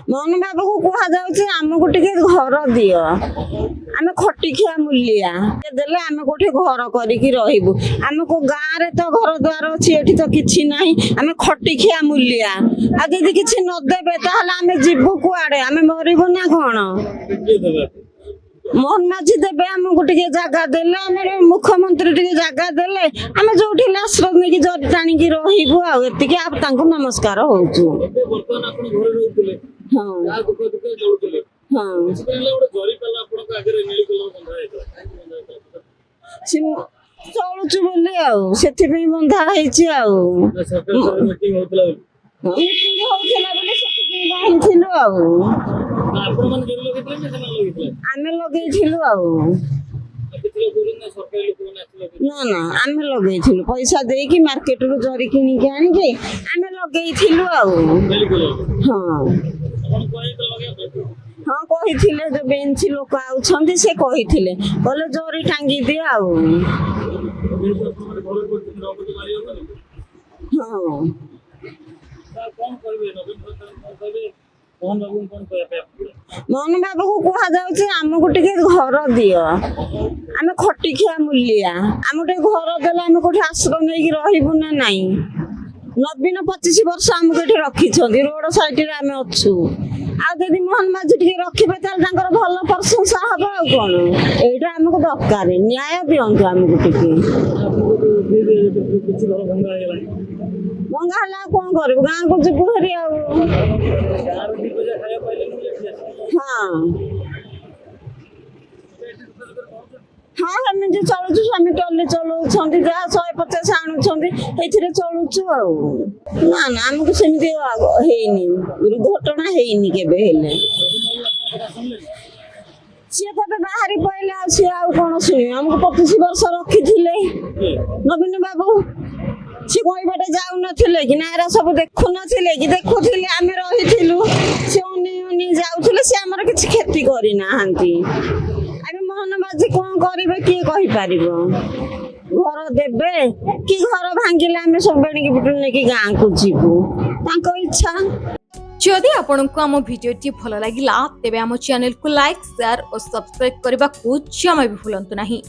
मोहन बाबू को कह जामको टे घर दियो आम खटिखिया मूलिया देले आम कोठे घर करिकी रहबू आम को गाँव रे तो घर द्वार अच्छी एठी तो किछि नाही आम खटिखिया मूलिया आ जदि किछि न देबे ताहले आम जीवू कुआडे आम मरिबू ना कोन मोहन माझी देवे आमको टे जगह देले आम मुख्यमंत्री टे जगह देले आम जो आश्रय नहीं जरी टाणिकी रहबू आती नमस्कार होचु चलुचु बोली आथि बंधा आमे लगेइथिलु ना ना आमे लगेइथिलु पैसा देकी मार्केट रु जरी किनी के आनी के आमे लगेइथिलु हां हाँ कहिथिले जो बेंची लोक आउछंदी से कहिथिले बोले जरी टांगी दे हाँ मोहन बाबू को कह जामको टे घर दियो आम खटिखिया मूलिया आम टे घर देले आम कोठे आश्रय नहीं रहबू ना नाई 90-25 वर्ष आमको ये रखिंट रोड साइड रे आम अच्छु आदि मोहन माझी टे रखिबे भल प्रशंसा हम आ कौन यहाँ आमको दरकार न्याय दिंतु आमको टे भंगा है कौन कर गाँव को जीवु हरी हाँ हमें जो चलुचु स्वामी टली चलाउछन जहाँ 150 आणुछन एथिरे चलुचु ना ना आमको सेमती हेनी दुर्घटना हेनी केबे हेले सी तबे बाहरी पहिले सी आ कौन शुणी आमको 25 वर्ष रखी नवीन बाबू सी कोई बाटे जाऊ नथिले कि ना सब देखु नथिले कि देखुथिले आमे रहिथिलु से उनी जाउथिले से हमर किछि खेती करि नाहंती आमे मोहन बाजी कोन करिवे की कहि पारिबो घर देबे कि घर भांगिले आमे सब बेणी की बिटुल ने कि गां को जीवु तांको इच्छा जदि आपंक आम भिडी भल लगा तेब आम चैनल को लाइक शेयर और सब्सक्राइब करने को जमा भी भूलु नहीं।